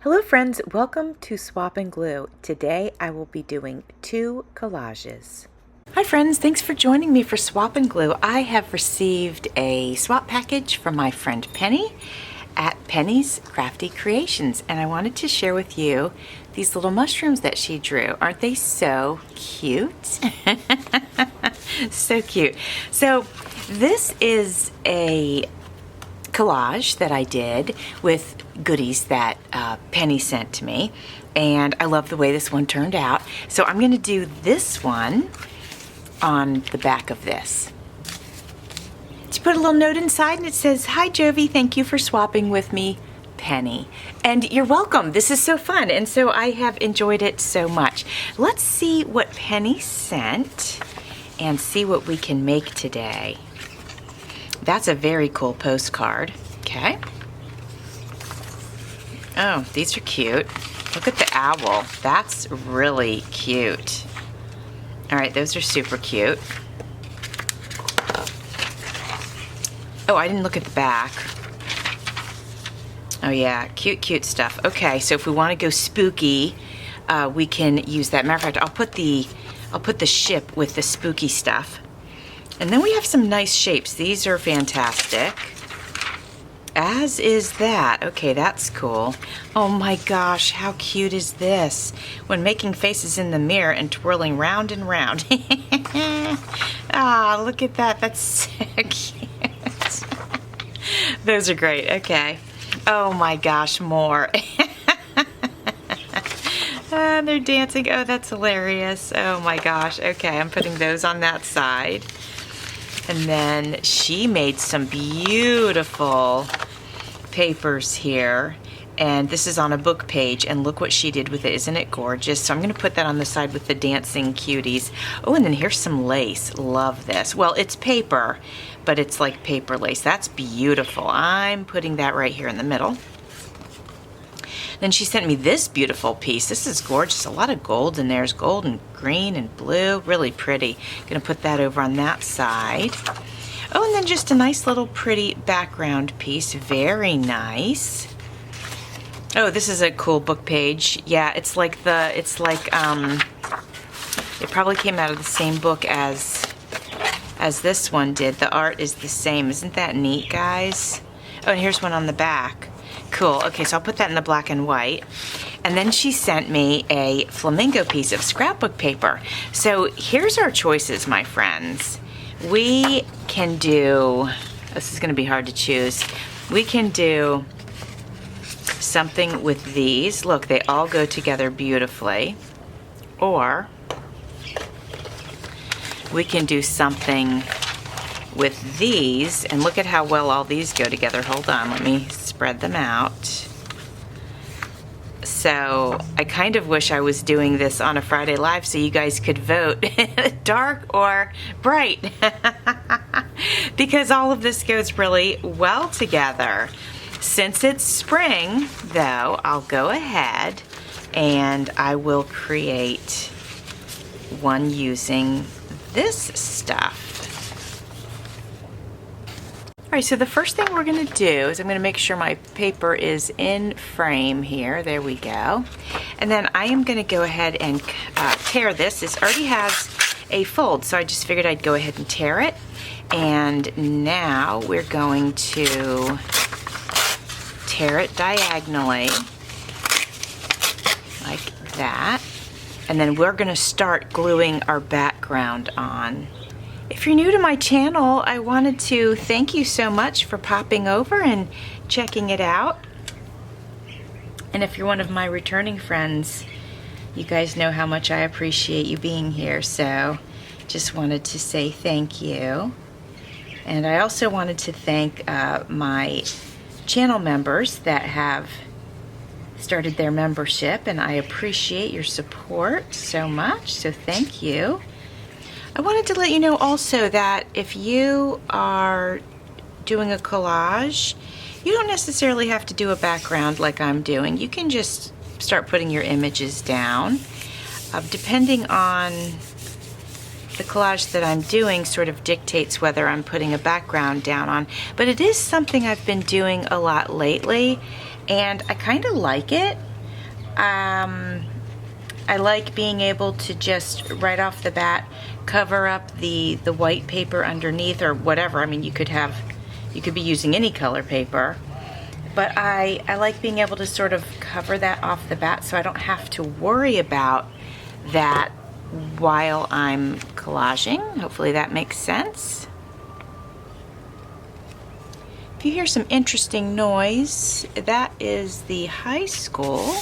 Hello friends, welcome to Swap and Glue. Today I will be doing 2 collages. Hi friends, thanks for joining me for Swap and Glue. I have received a swap package from my friend Penny at Penny's Crafty Creations, and I wanted to share with you these little mushrooms that she drew. Aren't they so cute? So cute. So this is a collage that I did with goodies that Penny sent to me, and I love the way this one turned out. So I'm going to do this one on the back of this. She put a little note inside and it says, "Hi Jovi, thank you for swapping with me, Penny." And you're welcome. This is so fun, and so I have enjoyed it so much. Let's see what Penny sent and see what we can make today. That's a very cool postcard. Okay. Oh, these are cute. Look at the owl. That's really cute. All right, those are super cute. Oh, I didn't look at the back. Oh yeah, cute, cute stuff. Okay, so if we want to go spooky, we can use that. Matter of fact, I'll put the ship with the spooky stuff. And then we have some nice shapes. These are fantastic. As is that. Okay, that's cool. Oh my gosh, how cute is this? When making faces in the mirror and twirling round and round. Ah, look at that. That's so cute. Those are great. Okay. Oh my gosh, more. They're dancing. Oh, that's hilarious. Oh my gosh. Okay, I'm putting those on that side. And then she made some beautiful papers here. And this is on a book page, and look what she did with it. Isn't it gorgeous? So I'm going to put that on the side with the dancing cuties. Oh, and then here's some lace. Love this. Well, it's paper, but it's like paper lace. That's beautiful. I'm putting that right here in the middle. Then she sent me this beautiful piece. This is gorgeous. A lot of gold in there. There's gold and green and blue. Really pretty. Gonna put that over on that side. Oh, and then just a nice little pretty background piece. Very nice. Oh, this is a cool book page. Yeah, it probably came out of the same book as this one did. The art is the same. Isn't that neat, guys? Oh, and here's one on the back. Cool. Okay, so I'll put that in the black and white. And then she sent me a flamingo piece of scrapbook paper. So here's our choices, my friends. We can do, this is going to be hard to choose. We can do something with these. Look, they all go together beautifully. Or we can do something with these, and look at how well all these go together. Hold on, let me spread them out. So I kind of wish I was doing this on a Friday Live so you guys could vote dark or bright because all of this goes really well together. Since it's spring though, I'll go ahead and I will create one using this stuff. All right, so the first thing we're going to do is I'm going to make sure my paper is in frame here. There we go. And then I am going to go ahead and tear this. This already has a fold, so I just figured I'd go ahead and tear it. And now we're going to tear it diagonally like that. And then we're going to start gluing our background on. If you're new to my channel, I wanted to thank you so much for popping over and checking it out. And if you're one of my returning friends, you guys know how much I appreciate you being here. So just wanted to say thank you. And I also wanted to thank my channel members that have started their membership, and I appreciate your support so much. So thank you. I wanted to let you know also that if you are doing a collage, you don't necessarily have to do a background like I'm doing. You can just start putting your images down. Depending on the collage that I'm doing sort of dictates whether I'm putting a background down on. But it is something I've been doing a lot lately, and I kind of like it. I like being able to just right off the bat cover up the white paper underneath or whatever. I mean, you could be using any color paper, but I like being able to sort of cover that off the bat so I don't have to worry about that while I'm collaging. Hopefully that makes sense. If you hear some interesting noise, that is the high school.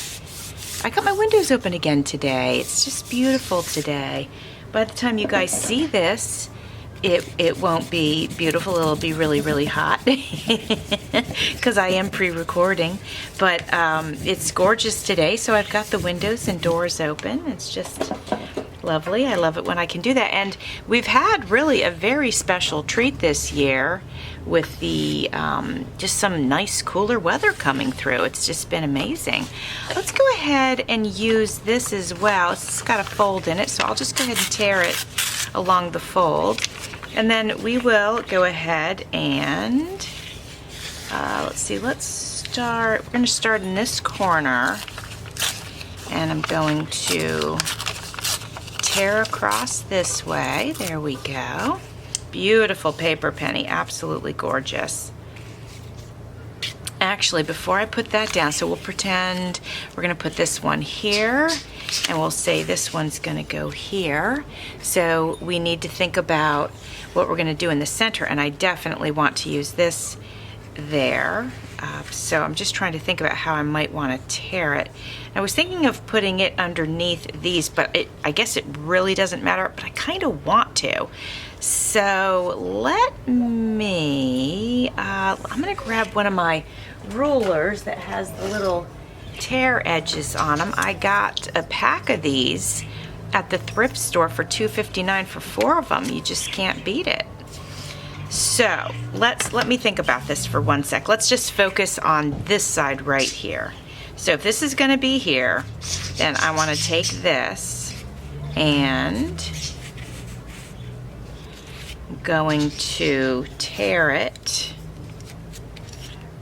I got my windows open again today. It's just beautiful today. By the time you guys see this, it won't be beautiful. It'll be really, really hot because I am pre-recording. But it's gorgeous today, so I've got the windows and doors open. It's just lovely. I love it when I can do that. And we've had really a very special treat this year with the just some nice cooler weather coming through. It's just been amazing. Let's go ahead and use this as well. It's got a fold in it, so I'll just go ahead and tear it along the fold. And then we will go ahead and let's see, we're going to start in this corner, and I'm going to tear across this way. There we go. Beautiful paper penny, absolutely gorgeous. Actually, before I put that down, so we'll pretend we're going to put this one here, and we'll say this one's going to go here. So we need to think about what we're going to do in the center, and I definitely want to use this there. So I'm just trying to think about how I might want to tear it. I was thinking of putting it underneath these, but I guess it really doesn't matter, but I kind of want to. So let me, I'm going to grab one of my rulers that has the little tear edges on them. I got a pack of these at the thrift store for $2.59 for 4 of them. You just can't beat it. So let me think about this for 1 sec. Let's just focus on this side right here. So if this is going to be here, then I want to take this and I'm going to tear it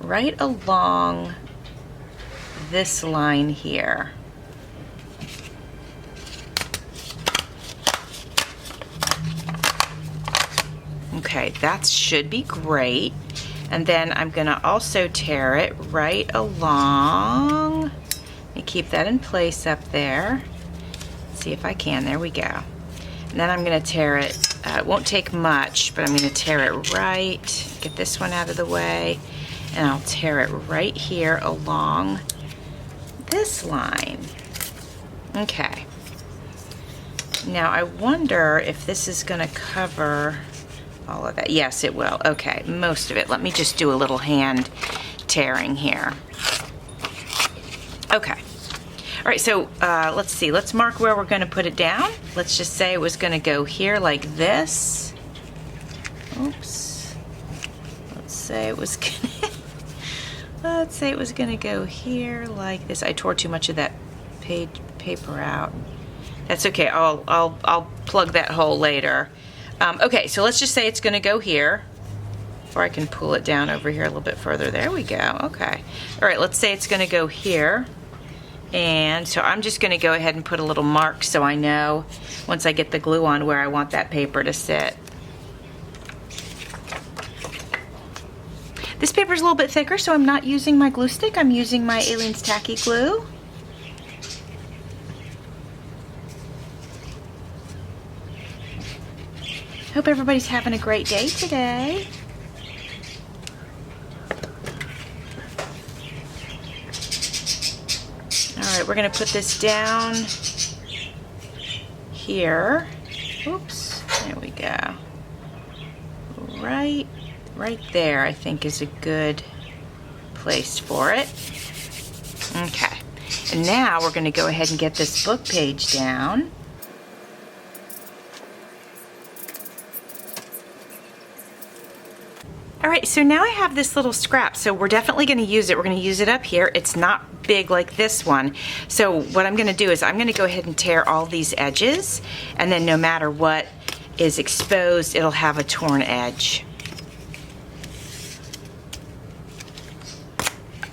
right along this line here. Okay, that should be great. And then I'm gonna also tear it right along. Let me keep that in place up there. See if I can, there we go. And then I'm gonna tear it, it won't take much, but I'm gonna tear it right, get this one out of the way, and I'll tear it right here along this line. Okay. Now I wonder if this is gonna cover all of that. Yes, it will. Okay, most of it. Let me just do a little hand tearing here. Okay. All right, so let's see. Let's mark where we're going to put it down. Let's just say it was going to go here like this. Oops. Let's say it was going to go here like this. I tore too much of that paper out. That's okay. I'll plug that hole later. Okay, so let's just say it's going to go here, or I can pull it down over here a little bit further. There we go. Okay. All right, let's say it's going to go here. And so I'm just going to go ahead and put a little mark so I know once I get the glue on where I want that paper to sit. This paper is a little bit thicker, so I'm not using my glue stick. I'm using my Aleene's Tacky Glue. Hope everybody's having a great day today. All right, we're going to put this down here. Oops, there we go. Right there, I think, is a good place for it. Okay, and now we're going to go ahead and get this book page down. All right, so now I have this little scrap, so we're definitely going to use it. We're going to use it up here. It's not big like this one. So what I'm going to do is I'm going to go ahead and tear all these edges, and then no matter what is exposed, it'll have a torn edge.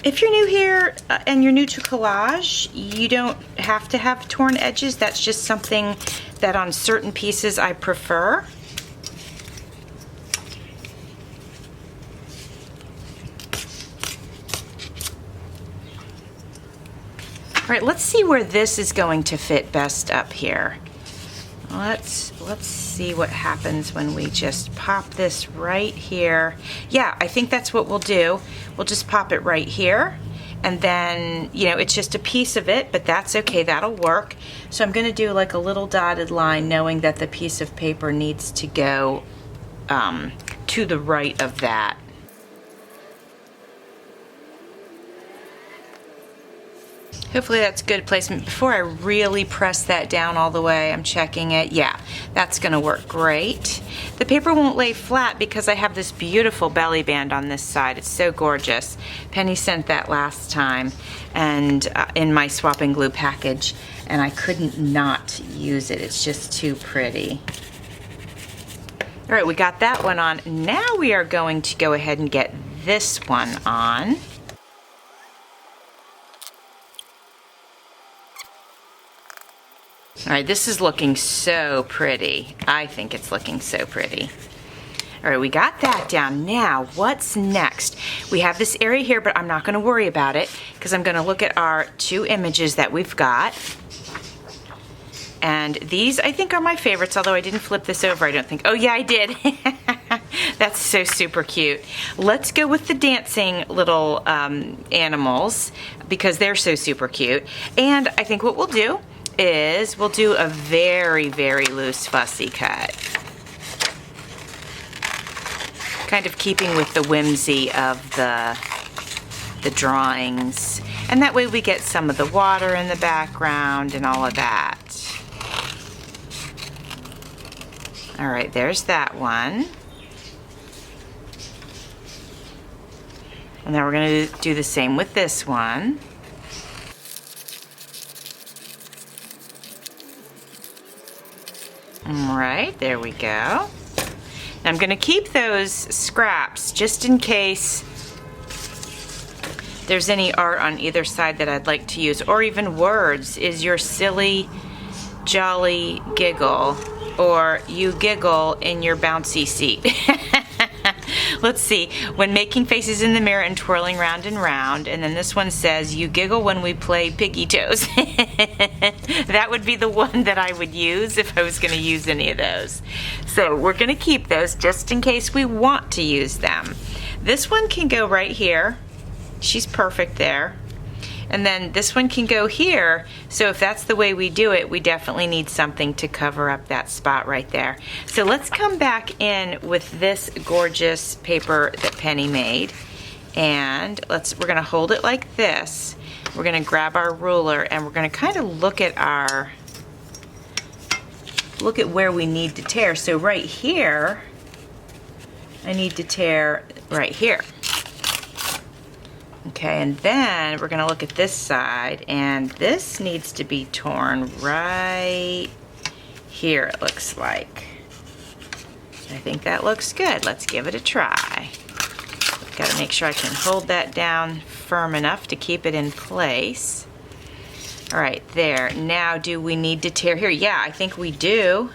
If you're new here and you're new to collage, you don't have to have torn edges. That's just something that on certain pieces I prefer. All right, let's see where this is going to fit best up here. Let's see what happens when we just pop this right here. Yeah, I think that's what we'll do. We'll just pop it right here, and then, you know, it's just a piece of it, but that's okay, that'll work. So I'm gonna do like a little dotted line, knowing that the piece of paper needs to go to the right of that. Hopefully that's good placement. Before I really press that down all the way, I'm checking it. Yeah, that's gonna work great. The paper won't lay flat because I have this beautiful belly band on this side. It's so gorgeous. Penny sent that last time and in my swap and glue package, and I couldn't not use it. It's just too pretty. All right, we got that one on. Now we are going to go ahead and get this one on. All right, this is looking so pretty. I think it's looking so pretty. All right, we got that down. Now, what's next? We have this area here, but I'm not gonna worry about it because I'm gonna look at our two images that we've got. And these, I think, are my favorites, although I didn't flip this over, I don't think. Oh yeah, I did. That's so super cute. Let's go with the dancing little animals because they're so super cute. And I think what we'll do is we'll do a very, very loose fussy cut. Kind of keeping with the whimsy of the drawings. And that way we get some of the water in the background and all of that. All right, there's that one. And then we're gonna do the same with this one. All right, there we go. Now I'm gonna keep those scraps just in case there's any art on either side that I'd like to use, or even words. Is your silly, jolly giggle, or you giggle in your bouncy seat. Let's see, when making faces in the mirror and twirling round and round, and then this one says, you giggle when we play piggy toes. That would be the one that I would use if I was gonna use any of those. So we're gonna keep those just in case we want to use them. This one can go right here. She's perfect there. And then this one can go here, so if that's the way we do it, we definitely need something to cover up that spot right there. So let's come back in with this gorgeous paper that Penny made, and we're gonna hold it like this. We're gonna grab our ruler and we're gonna kind of look at where we need to tear. So right here, I need to tear right here. Okay, and then we're gonna look at this side, and this needs to be torn right here, it looks like. I think that looks good. Let's give it a try. Gotta make sure I can hold that down firm enough to keep it in place. All right, there. Now, do we need to tear here? Yeah, I think we do.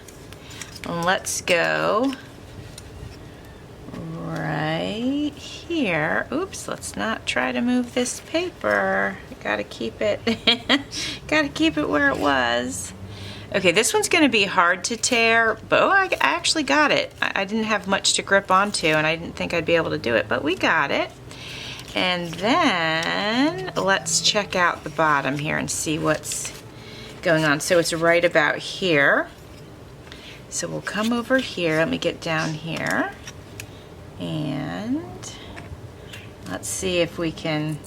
Let's go right here. Oops, let's not try to move this paper. Gotta keep it gotta keep it where it was. Okay, this one's gonna be hard to tear, but I actually got it. I didn't have much to grip onto and I didn't think I'd be able to do it, but we got it. And then let's check out the bottom here and see what's going on. So it's right about here. So we'll come over here. Let me get down here. And let's see if we can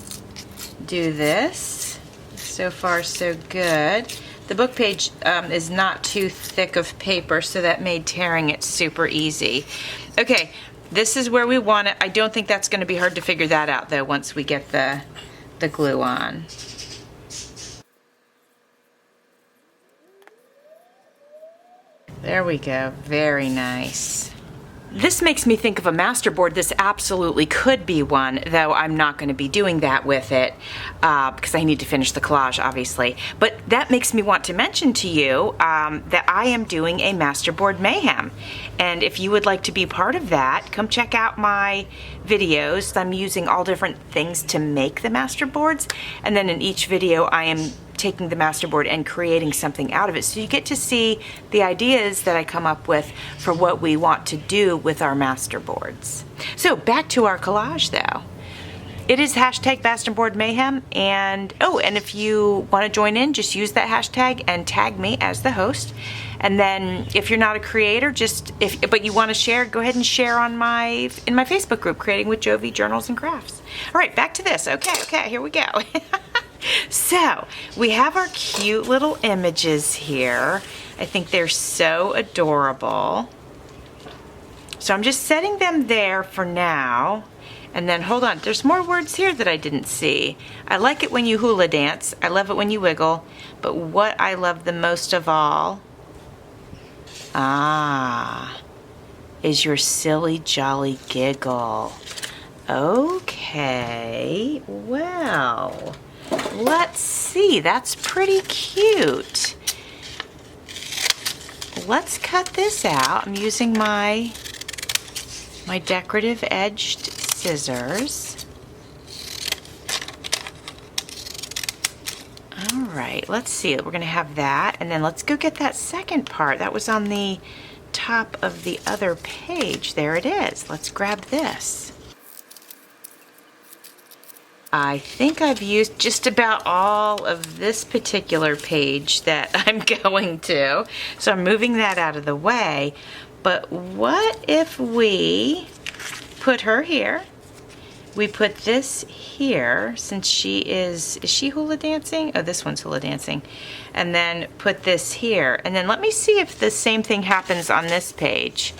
do this. So far, so good. The book page is not too thick of paper, so that made tearing it super easy. Okay, this is where we want it. I don't think that's going to be hard to figure that out, though, once we get the glue on. There we go. Very nice. This makes me think of a masterboard. This absolutely could be one, though I'm not going to be doing that with it because I need to finish the collage, obviously. But that makes me want to mention to you that I am doing a masterboard mayhem. And if you would like to be part of that, come check out my videos. I'm using all different things to make the masterboards. And then in each video, I am taking the masterboard and creating something out of it. So you get to see the ideas that I come up with for what we want to do with our masterboards. So back to our collage though. It is hashtag masterboard mayhem, and and if you want to join in, just use that hashtag and tag me as the host. And then if you're not a creator, but you want to share, go ahead and share in my Facebook group, Creating with Jovi Journals and Crafts. All right, back to this. Okay, here we go. So we have our cute little images here. I think they're so adorable. So I'm just setting them there for now. And then hold on, there's more words here that I didn't see. I like it when you hula dance. I love it when you wiggle. But what I love the most of all, is your silly jolly giggle. Okay, well, let's see. That's pretty cute. Let's cut this out. I'm using my decorative edged scissors. All right, let's see. We're gonna have that, and then let's go get that second part. That was on the top of the other page. There it is. Let's grab this. I think I've used just about all of this particular page that I'm going to. So I'm moving that out of the way. But what if we put her here? We put this here, since is she hula dancing? Oh, this one's hula dancing. And then put this here. And then let me see if the same thing happens on this page.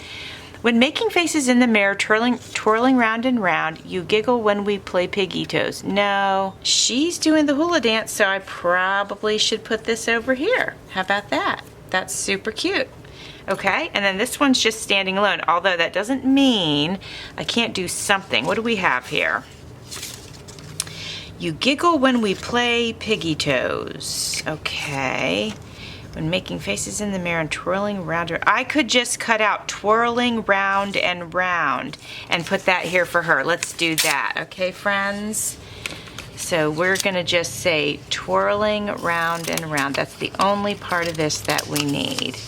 When making faces in the mirror, twirling round and round, you giggle when we play piggy toes. No, she's doing the hula dance, so I probably should put this over here. How about that? That's super cute. Okay, and then this one's just standing alone, although that doesn't mean I can't do something. What do we have here? You giggle when we play piggy toes. Okay. When making faces in the mirror and twirling round. I could just cut out twirling round and round and put that here for her. Let's do that, okay, friends? So we're gonna just say twirling round and round. That's the only part of this that we need.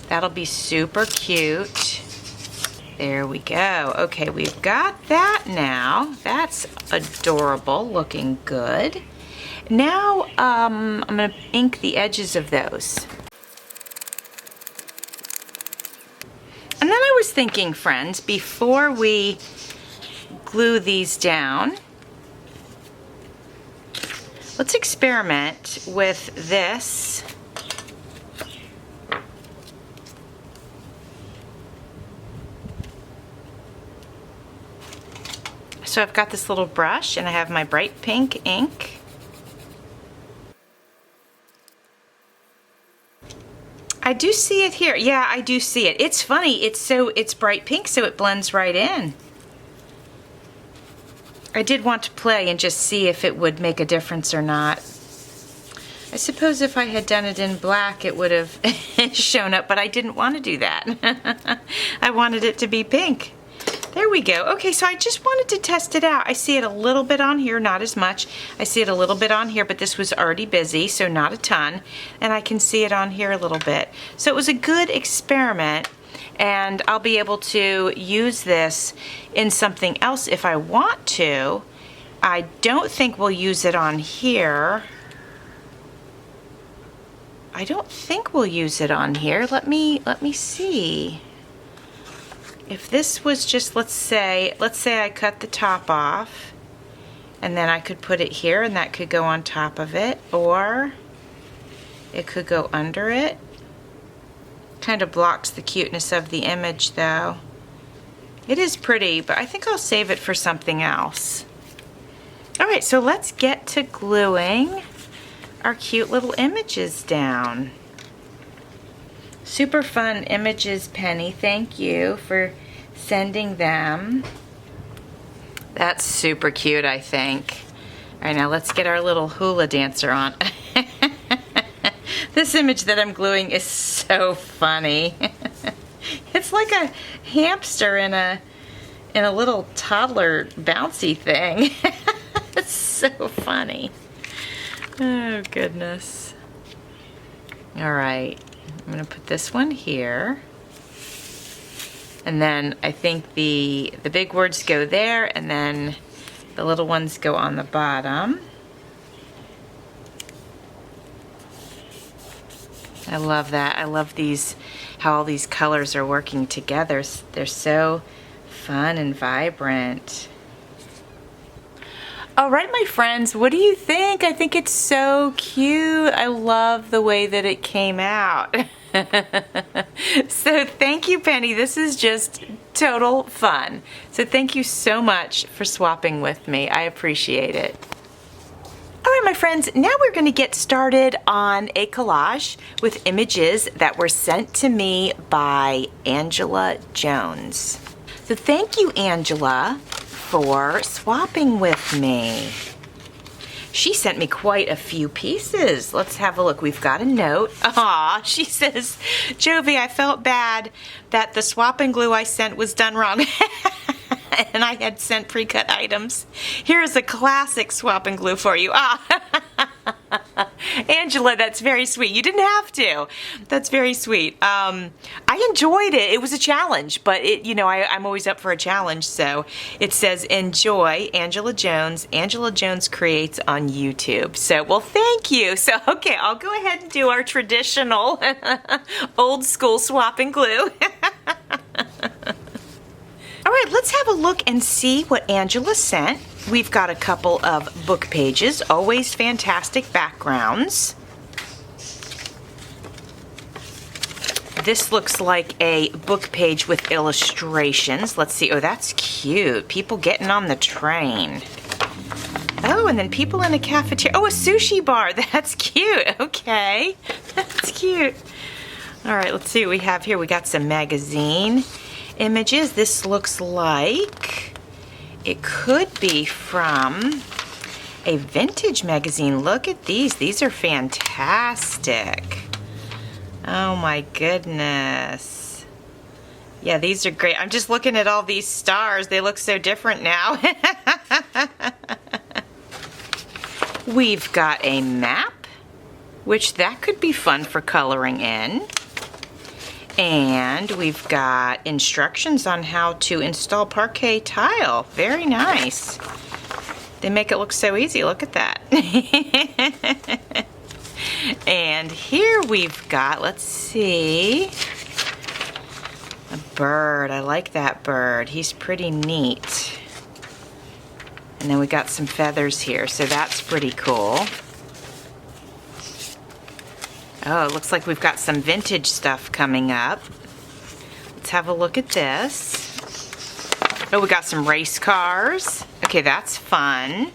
That'll be super cute. There we go. Okay, we've got that now. That's adorable, looking good. Now I'm gonna ink the edges of those. And then I was thinking, friends, before we glue these down, let's experiment with this. So I've got this little brush and I have my bright pink ink. I do see it here. Yeah, I do see it. It's funny. It's bright pink, so it blends right in. I did want to play and just see if it would make a difference or not. I suppose if I had done it in black, it would have shown up, but I didn't want to do that. I wanted it to be pink. There we go. Okay, so I just wanted to test it out. I see it a little bit on here, not as much. I see it a little bit on here, but this was already busy, so not a ton. And I can see it on here a little bit. So it was a good experiment, and I'll be able to use this in something else if I want to. I don't think we'll use it on here. I don't think we'll use it on here. Let me see. If this was just, let's say I cut the top off, and then I could put it here and that could go on top of it, or it could go under it. Kind of blocks the cuteness of the image though. It is pretty, but I think I'll save it for something else. All right, so let's get to gluing our cute little images down. Super fun images, Penny. Thank you for sending them. That's super cute, I think. All right, now let's get our little hula dancer on. This image that I'm gluing is so funny. It's like a hamster in a little toddler bouncy thing. It's so funny. Oh goodness. All right, I'm gonna put this one here. And then I think the big words go there, and then the little ones go on the bottom. I love that. I love these, how all these colors are working together. They're so fun and vibrant. All right, my friends, what do you think? I think it's so cute. I love the way that it came out. So thank you, Penny. This is just total fun. So thank you so much for swapping with me. I appreciate it. All right, my friends, now we're going to get started on a collage with images that were sent to me by Angela Jones. So thank you, Angela, for swapping with me. She sent me quite a few pieces. Let's have a look. We've got a note. Aw, she says, Jovi, I felt bad that the swap and glue I sent was done wrong. And I had sent pre-cut items. Here's a classic swap and glue for you. Angela, that's very sweet. You didn't have to. That's very sweet. I enjoyed it. It was a challenge, but I'm always up for a challenge. So it says, enjoy Angela Jones. Angela Jones creates on YouTube. So, well, thank you. So, okay, I'll go ahead and do our traditional old school swap and glue. All right, let's have a look and see what Angela sent. We've got a couple of book pages, always fantastic backgrounds. This looks like a book page with illustrations. Let's see. Oh, that's cute. People getting on the train. Oh, and then people in a cafeteria. Oh, a sushi bar. That's cute. Okay. That's cute. All right, let's see what we have here. We got some magazine images. This looks like it could be from a vintage magazine. Look at these. These are fantastic. Oh my goodness. Yeah, these are great. I'm just looking at all these stars. They look so different now. We've got a map, which that could be fun for coloring in. And we've got instructions on how to install parquet tile. Very nice. They make it look so easy. Look at that. And here we've got, let's see, a bird. I like that bird. He's pretty neat. And then we got some feathers here, so that's pretty cool. Oh, it looks like we've got some vintage stuff coming up. Let's have a look at this. Oh, we got some race cars. Okay, that's fun.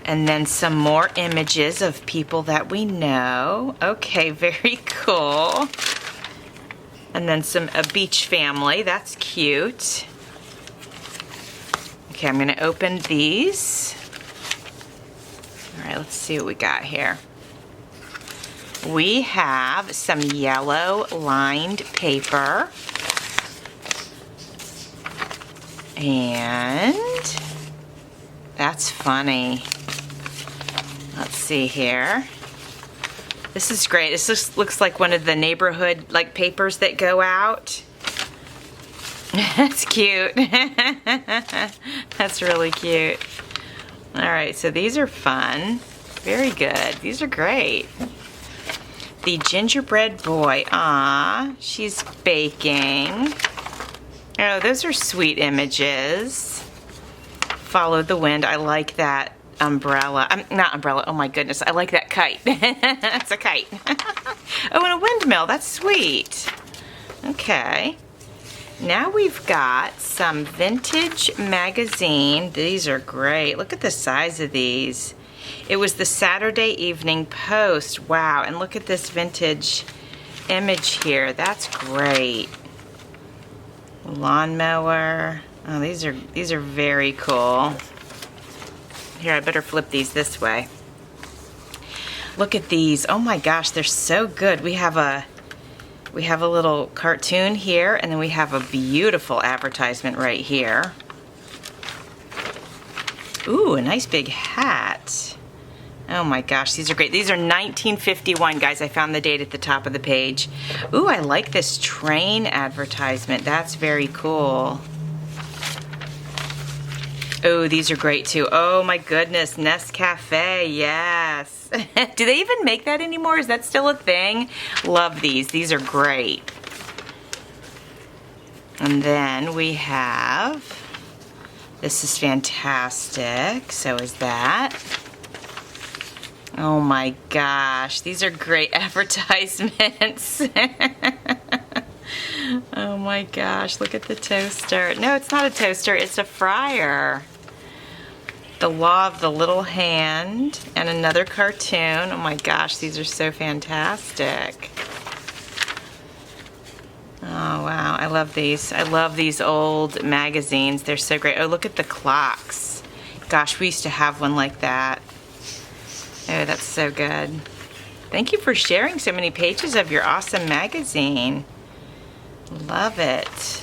And then some more images of people that we know. Okay, very cool. And then a beach family. That's cute. Okay, I'm going to open these. All right, let's see what we got here. We have some yellow lined paper. And that's funny. Let's see here. This is great. This just looks like one of the neighborhood papers that go out. That's cute. That's really cute. All right, so these are fun. Very good. These are great. The gingerbread boy. Aw, she's baking. Oh, those are sweet images. Follow the wind. I like that umbrella. Not umbrella. Oh my goodness. I like that kite. That's a kite. Oh, and a windmill. That's sweet. Okay. Now we've got some vintage magazine. These are great. Look at the size of these. It was the Saturday Evening Post. Wow, and look at this vintage image here. That's great. Lawnmower. Oh, these are very cool. Here, I better flip these this way. Look at these. Oh my gosh, they're so good. We have a little cartoon here, and then we have a beautiful advertisement right here. Ooh, a nice big hat. Oh my gosh, these are great. These are 1951, guys. I found the date at the top of the page. Ooh, I like this train advertisement. That's very cool. Oh, these are great too. Oh my goodness, Nescafe, yes. Do they even make that anymore? Is that still a thing? Love these. These are great. And then we have, this is fantastic. So is that. Oh my gosh, these are great advertisements. Oh my gosh, look at the toaster. No, it's not a toaster, it's a fryer. The Law of the Little Hand, and another cartoon. Oh my gosh, these are so fantastic. Oh wow, I love these. I love these old magazines. They're so great. Oh, look at the clocks. Gosh, we used to have one like that. Oh, that's so good. Thank you for sharing so many pages of your awesome magazine. Love it.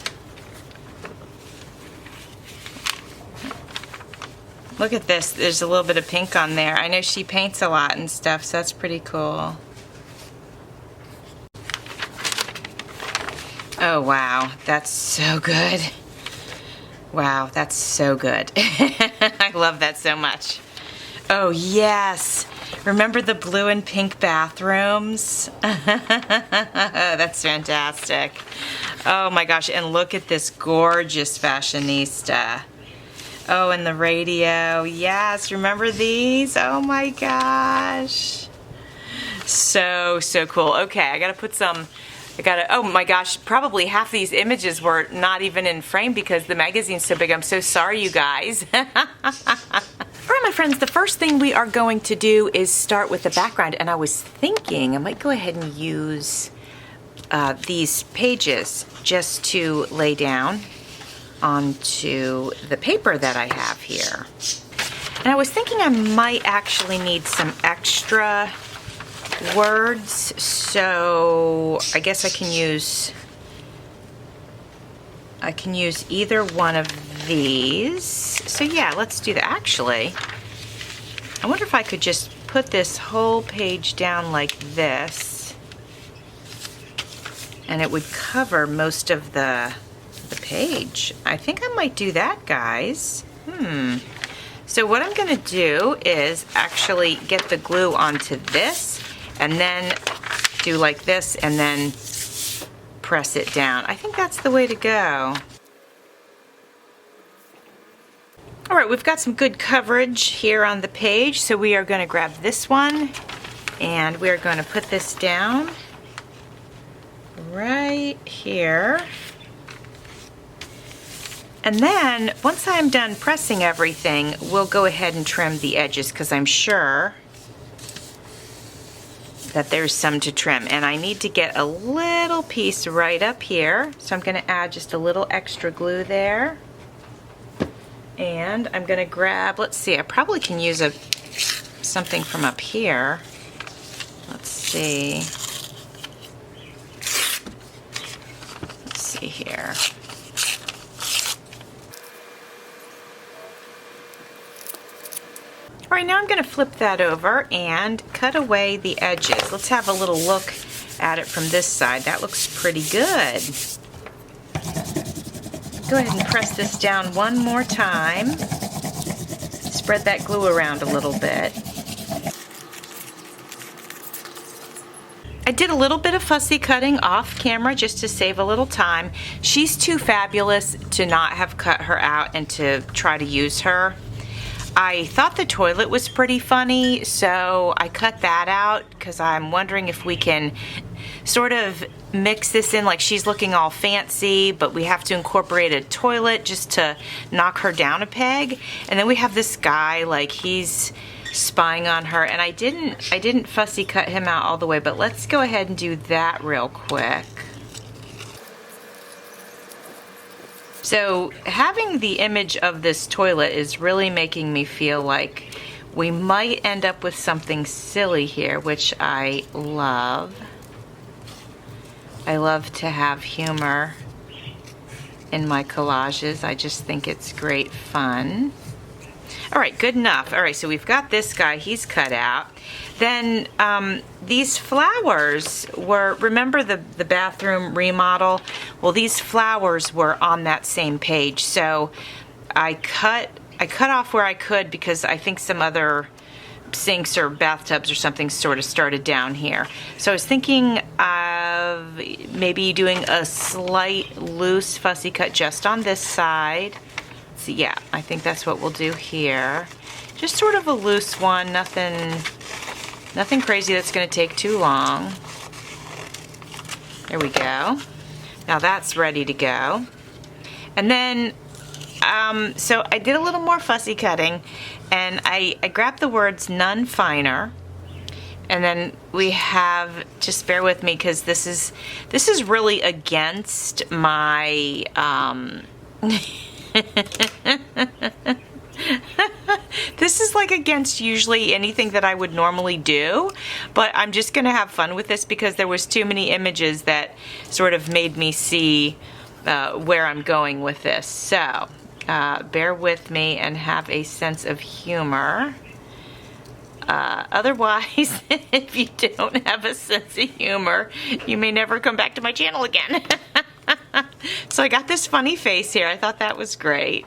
Look at this. There's a little bit of pink on there. I know she paints a lot and stuff, so that's pretty cool. Oh, wow. That's so good. Wow, that's so good. I love that so much. Oh, yes. Remember the blue and pink bathrooms? That's fantastic. Oh my gosh, and look at this gorgeous fashionista. Oh, and the radio. Yes, remember these? Oh my gosh. So cool. Okay, I gotta put some, oh my gosh, probably half these images were not even in frame because the magazine's so big. I'm so sorry, you guys. All right, my friends, the first thing we are going to do is start with the background, and I was thinking I might go ahead and use these pages just to lay down onto the paper that I have here. And I was thinking I might actually need some extra words, so I guess I can use either one of these. So yeah, let's do that. Actually, I wonder if I could just put this whole page down like this, and it would cover most of the page. I think I might do that, guys. So what I'm gonna do is actually get the glue onto this and then do like this and then press it down. I think that's the way to go. All right, we've got some good coverage here on the page, so we are going to grab this one and we're going to put this down right here. And then once I'm done pressing everything, we'll go ahead and trim the edges because I'm sure that there's some to trim, and I need to get a little piece right up here, so I'm going to add just a little extra glue there. And I'm going to grab, let's see, I probably can use something from up here. Let's see. Let's see here. All right, now I'm going to flip that over and cut away the edges. Let's have a little look at it from this side. That looks pretty good. Go ahead and press this down one more time. Spread that glue around a little bit. I did a little bit of fussy cutting off camera just to save a little time. She's too fabulous to not have cut her out and to try to use her. I thought the toilet was pretty funny, so I cut that out because I'm wondering if we can sort of mix this in, like she's looking all fancy, but we have to incorporate a toilet just to knock her down a peg. And then we have this guy, like he's spying on her, and I didn't fussy cut him out all the way, but let's go ahead and do that real quick. So having the image of this toilet is really making me feel like we might end up with something silly here, which I love. I love to have humor in my collages. I just think it's great fun. All right, good enough. All right, so we've got this guy, he's cut out. Then these flowers were, remember the bathroom remodel? Well, these flowers were on that same page. So I cut off where I could because I think some other sinks or bathtubs or something sort of started down here. So I was thinking of maybe doing a slight loose fussy cut just on this side. So yeah, I think that's what we'll do here. Just sort of a loose one, nothing crazy that's going to take too long. There we go. Now that's ready to go. And then, so I did a little more fussy cutting, and I grabbed the words none finer. And then we have, just bear with me because this is really against my, this is like against usually anything that I would normally do, but I'm just gonna have fun with this because there was too many images that sort of made me see where I'm going with this. So bear with me and have a sense of humor. Otherwise, if you don't have a sense of humor, you may never come back to my channel again. So I got this funny face here. I thought that was great.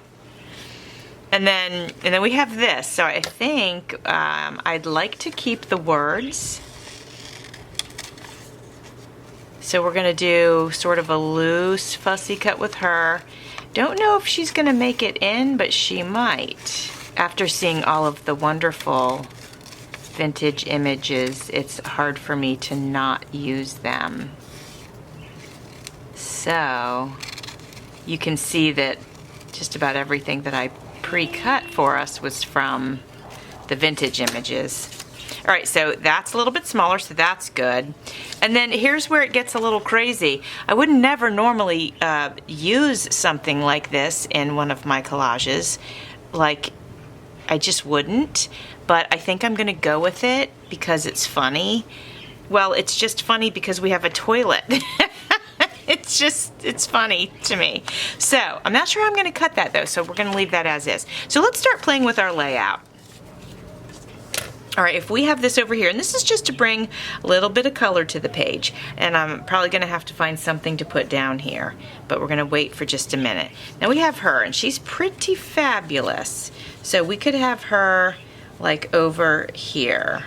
And then we have this. So I think I'd like to keep the words. So we're going to do sort of a loose fussy cut with her. Don't know if she's going to make it in, but she might. After seeing all of the wonderful vintage images, it's hard for me to not use them. So you can see that just about everything that I pre-cut for us was from the vintage images. All right, so that's a little bit smaller, so that's good. And then here's where it gets a little crazy. I would never normally use something like this in one of my collages. Like, I just wouldn't, but I think I'm gonna go with it because it's funny. Well, it's just funny because we have a toilet. It's funny to me. So I'm not sure I'm going to cut that though, so we're going to leave that as is. So let's start playing with our layout. All right, if we have this over here, and this is just to bring a little bit of color to the page, and I'm probably going to have to find something to put down here, but we're going to wait for just a minute. Now we have her, and she's pretty fabulous. So we could have her like over here.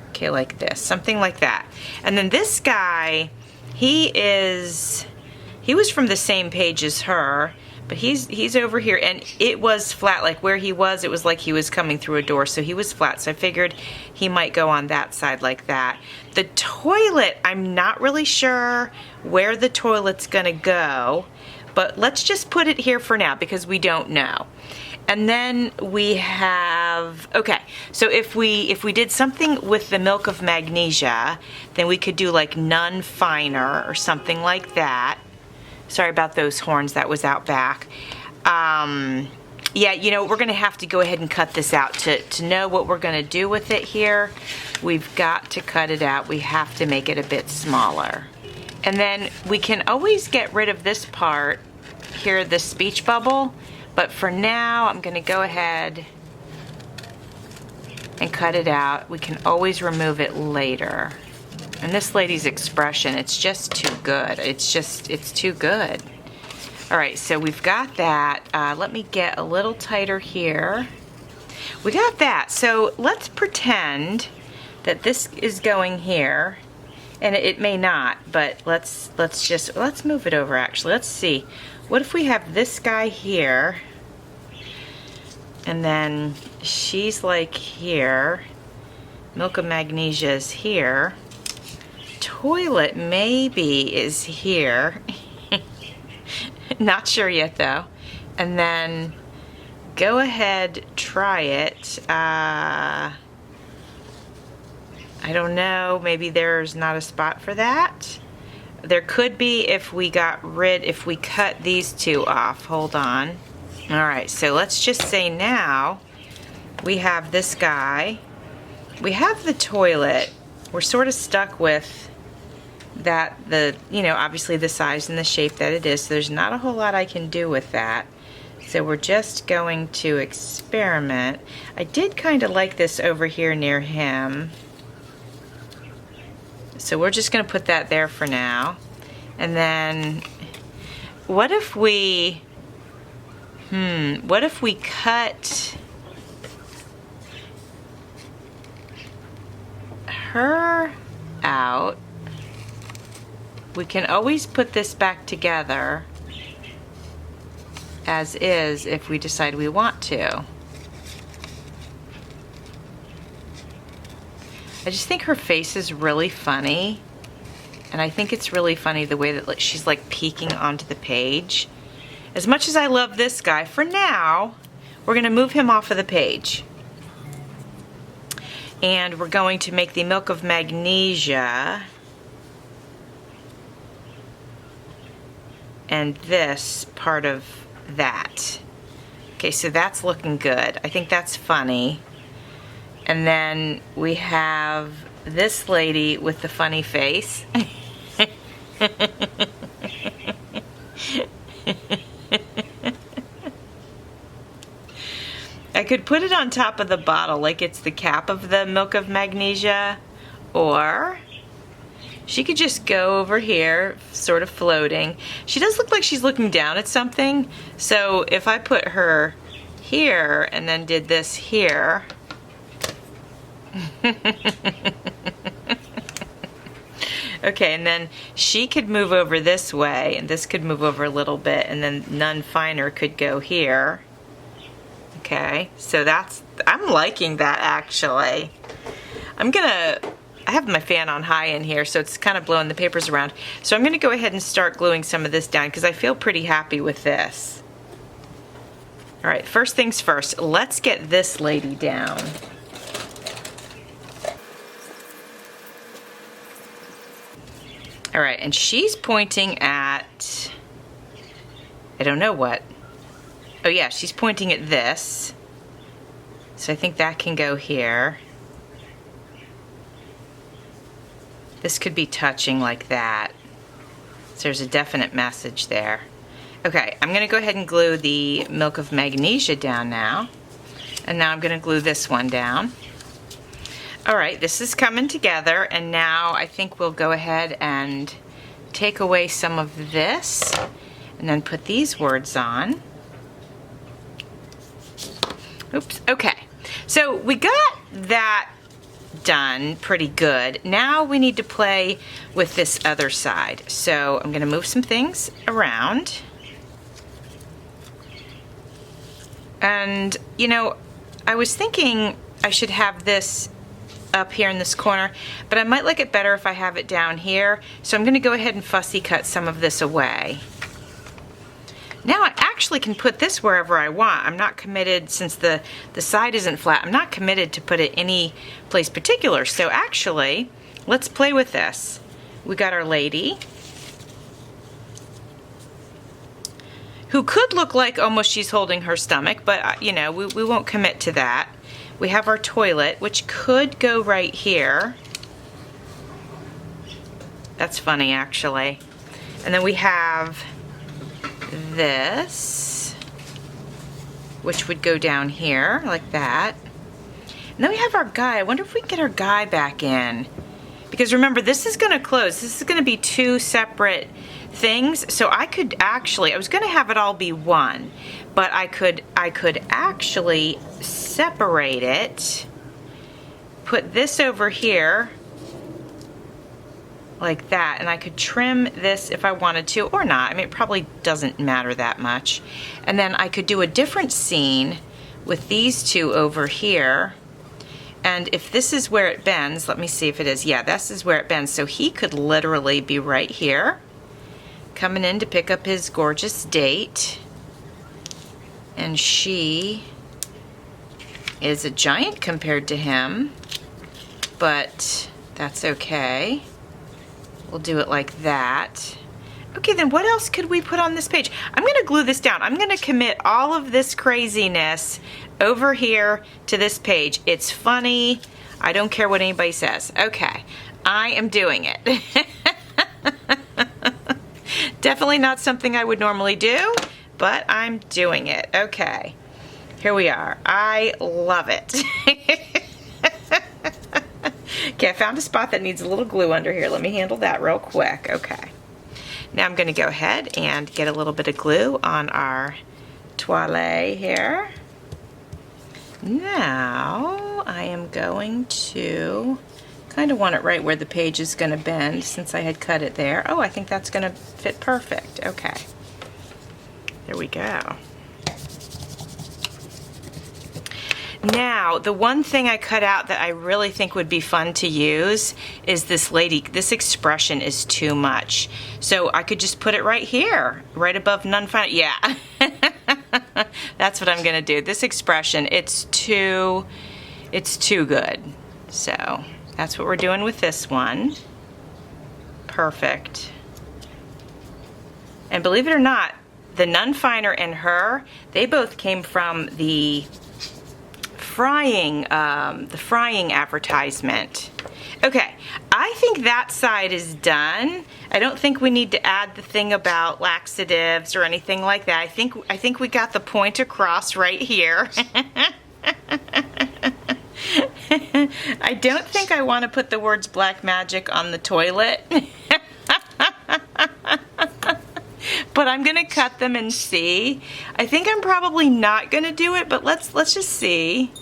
Okay, like this, something like that. And then this guy, he was from the same page as her, but he's over here, and it was flat, like where he was, it was like he was coming through a door, so he was flat, so I figured he might go on that side like that. The toilet, I'm not really sure where the toilet's gonna go, but let's just put it here for now because we don't know. And then we have, okay, so if we did something with the milk of magnesia, then we could do like none finer or something like that. Sorry about those horns, that was out back. Yeah, you know, we're gonna have to go ahead and cut this out. To know what we're gonna do with it here, we've got to cut it out. We have to make it a bit smaller. And then we can always get rid of this part here, the speech bubble. But for now, I'm going to go ahead and cut it out. We can always remove it later. And this lady's expression, it's just too good. It's too good. All right, so we've got that. Let me get a little tighter here. We got that. So let's pretend that this is going here. And it may not, but let's move it over actually. Let's see. What if we have this guy here, and then she's like here, milk of magnesia is here, toilet maybe is here, not sure yet though, and then go ahead, try it. I don't know, maybe there's not a spot for that. There could be if we cut these two off. Hold on. All right, so let's just say now we have this guy. We have the toilet. We're sort of stuck with that, obviously the size and the shape that it is, so there's not a whole lot I can do with that. So we're just going to experiment. I did kind of like this over here near him. So we're just going to put that there for now. And then what if we cut her out? We can always put this back together as is if we decide we want to. I just think her face is really funny, and I think it's really funny the way that she's like peeking onto the page. As much as I love this guy, for now we're going to move him off of the page, and we're going to make the milk of magnesia and this part of that. Okay, so that's looking good. I think that's funny. And then we have this lady with the funny face. I could put it on top of the bottle like it's the cap of the milk of magnesia, or she could just go over here, sort of floating. She does look like she's looking down at something, so if I put her here and then did this here, okay, and then she could move over this way, and this could move over a little bit, and then None Finer could go here. Okay, so I'm liking that actually. I have my fan on high in here, so it's kind of blowing the papers around. So I'm going to go ahead and start gluing some of this down because I feel pretty happy with this. All right, first things first, let's get this lady down. All right, and she's pointing at, I don't know what. Oh yeah, she's pointing at this. So I think that can go here. This could be touching like that. So there's a definite message there. Okay, I'm going to go ahead and glue the milk of magnesia down now. And now I'm going to glue this one down. All right, this is coming together, and now I think we'll go ahead and take away some of this and then put these words on. Oops, okay. So we got that done pretty good. Now we need to play with this other side. So I'm going to move some things around. And, I was thinking I should have this up here in this corner, but I might like it better if I have it down here. So I'm going to go ahead and fussy cut some of this away. Now I actually can put this wherever I want. I'm not committed, since the side isn't flat, I'm not committed to put it any place particular. So actually, let's play with this. We got our lady, who could look like almost she's holding her stomach, but we won't commit to that. We have our toilet, which could go right here. That's funny, actually. And then we have this, which would go down here like that. And then we have our guy. I wonder if we can get our guy back in, because remember, this is going to close. This is going to be two separate things. So I could actually, I was going to have it all be one, but I could actually separate it, put this over here like that, and I could trim this if I wanted to, or not. I mean, it probably doesn't matter that much. And then I could do a different scene with these two over here. And if this is where it bends, let me see if it is. Yeah, this is where it bends. So he could literally be right here, coming in to pick up his gorgeous date. And she is a giant compared to him. but that's okay. We'll do it like that. Okay, then what else could we put on this page? I'm gonna glue this down. I'm gonna commit all of this craziness over here to this page. It's funny. I don't care what anybody says. Okay, I am doing it. Definitely not something I would normally do, but I'm doing it. Okay, here we are. I love it. Okay, I found a spot that needs a little glue under here. Let me handle that real quick. Okay. Now I'm going to go ahead and get a little bit of glue on our toilet here. Now I am going to kind of want it right where the page is going to bend since I had cut it there. Oh, I think that's going to fit perfect. Okay. There we go. Now, the one thing I cut out that I really think would be fun to use is this lady. This expression is too much. So I could just put it right here, right above none finer. Yeah, that's what I'm gonna do. This expression, it's too good. So that's what we're doing with this one. Perfect. And believe it or not, the none finer and her, they both came from the frying advertisement. Okay, I think that side is done. I don't think we need to add the thing about laxatives or anything like that. I think we got the point across right here. I don't think I want to put the words black magic on the toilet. But I'm gonna cut them and see. I think I'm probably not gonna do it, but let's just see.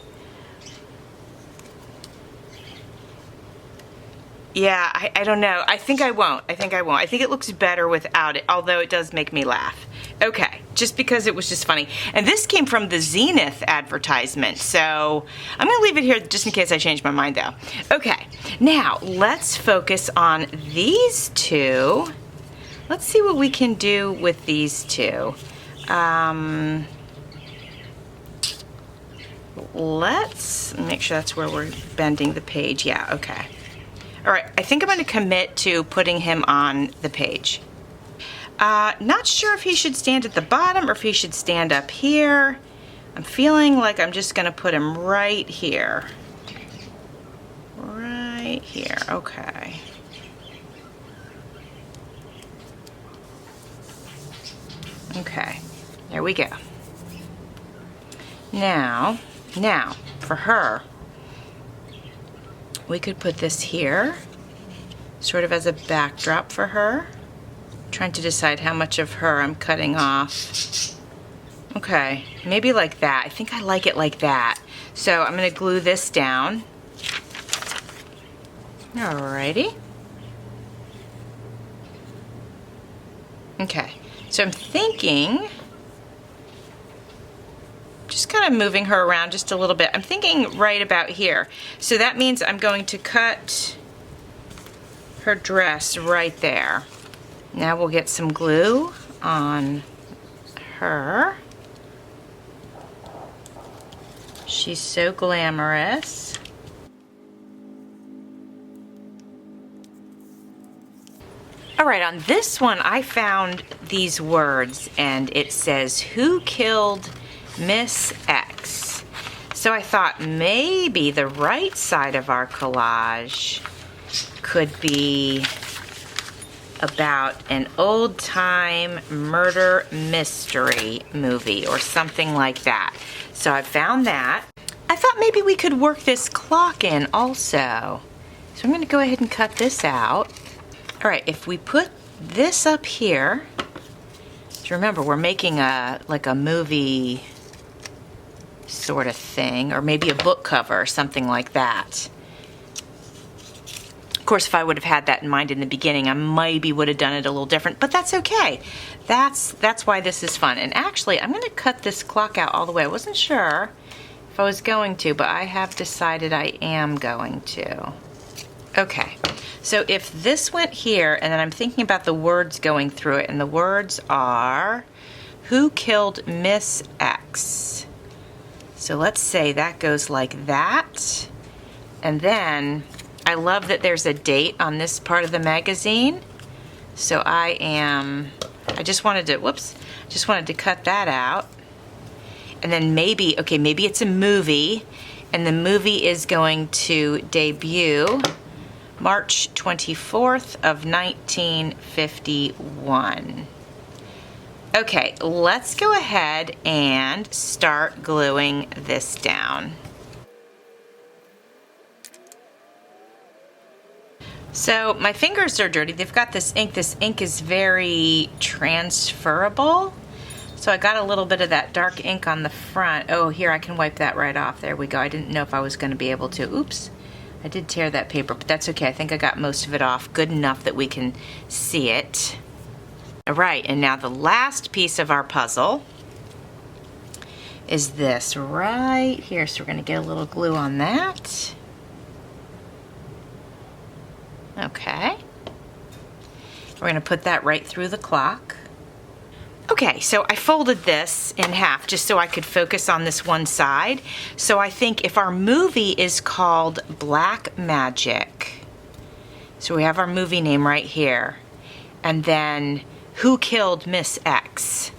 Yeah, I don't know. I think I won't. I think it looks better without it, although it does make me laugh. Okay, just because it was just funny. And this came from the Zenith advertisement, so I'm gonna leave it here just in case I change my mind though. Okay, now let's focus on these two. Let's see what we can do with these two. Let's make sure that's where we're bending the page. Yeah, okay. All right, I think I'm going to commit to putting him on the page. Not sure if he should stand at the bottom or if he should stand up here. I'm feeling like I'm just going to put him right here. Right here, okay. Okay, there we go. Now, for her, we could put this here, sort of as a backdrop for her. Trying to decide how much of her I'm cutting off. Okay, maybe like that. I think I like it like that. So I'm gonna glue this down. Alrighty. Okay, so I'm thinking, just kind of moving her around just a little bit. I'm thinking right about here. So that means I'm going to cut her dress right there. Now we'll get some glue on her. She's so glamorous. All right, on this one I found these words and it says, "Who killed Miss X?" So I thought maybe the right side of our collage could be about an old-time murder mystery movie or something like that. So I found that. I thought maybe we could work this clock in also. So I'm going to go ahead and cut this out. All right, if we put this up here, so remember we're making like a movie sort of thing, or maybe a book cover or something like that. Of course, if I would have had that in mind in the beginning, I maybe would have done it a little different, but that's okay. That's why this is fun. And actually, I'm going to cut this clock out all the way. I wasn't sure if I was going to, but I have decided I am going to. Okay, so if this went here, and then I'm thinking about the words going through it, and the words are, "Who killed Miss X?" So let's say that goes like that, and then I love that there's a date on this part of the magazine. So I just wanted to cut that out. And then maybe it's a movie, and the movie is going to debut March 24th of 1951. Okay, let's go ahead and start gluing this down. So my fingers are dirty. They've got this ink. This ink is very transferable. So I got a little bit of that dark ink on the front. Oh, here, I can wipe that right off. There we go. I didn't know if I was going to be able to. Oops. I did tear that paper, but that's okay. I think I got most of it off good enough that we can see it. All right, and now the last piece of our puzzle is this right here. So we're going to get a little glue on that. Okay. We're going to put that right through the clock. Okay, so I folded this in half just so I could focus on this one side. So I think if our movie is called Black Magic, so we have our movie name right here, and then Who Killed Miss X?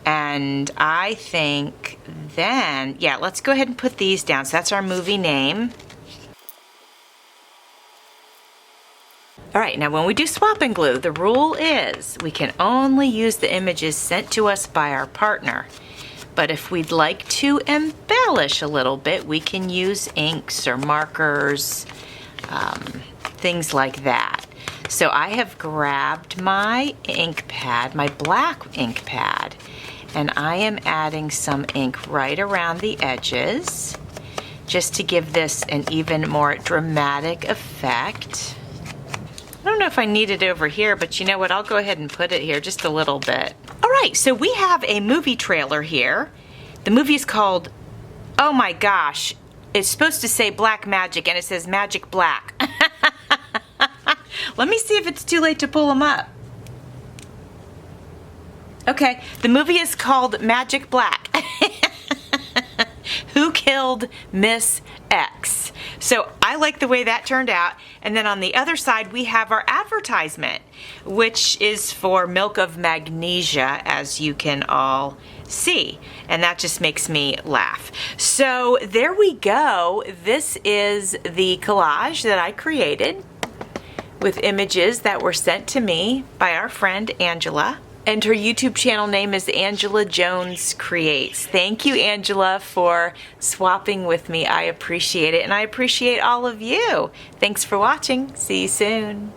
And I think then, yeah, let's go ahead and put these down. So that's our movie name. All right, now when we do swap and glue, the rule is we can only use the images sent to us by our partner. But if we'd like to embellish a little bit, we can use inks or markers, things like that. So I have grabbed my ink pad, my black ink pad, and I am adding some ink right around the edges just to give this an even more dramatic effect. I don't know if I need it over here, but you know what? I'll go ahead and put it here just a little bit. All right, so we have a movie trailer here. The movie is called, oh my gosh, it's supposed to say Black Magic, and it says Magic Black. Let me see if it's too late to pull them up. Okay, the movie is called Magic Black. Who Killed Miss X? So I like the way that turned out. And then on the other side, we have our advertisement, which is for Milk of Magnesia, as you can all see. And that just makes me laugh. So there we go. This is the collage that I created with images that were sent to me by our friend Angela. And her YouTube channel name is Angela Jones Creates. Thank you, Angela, for swapping with me. I appreciate it, and I appreciate all of you. Thanks for watching. See you soon.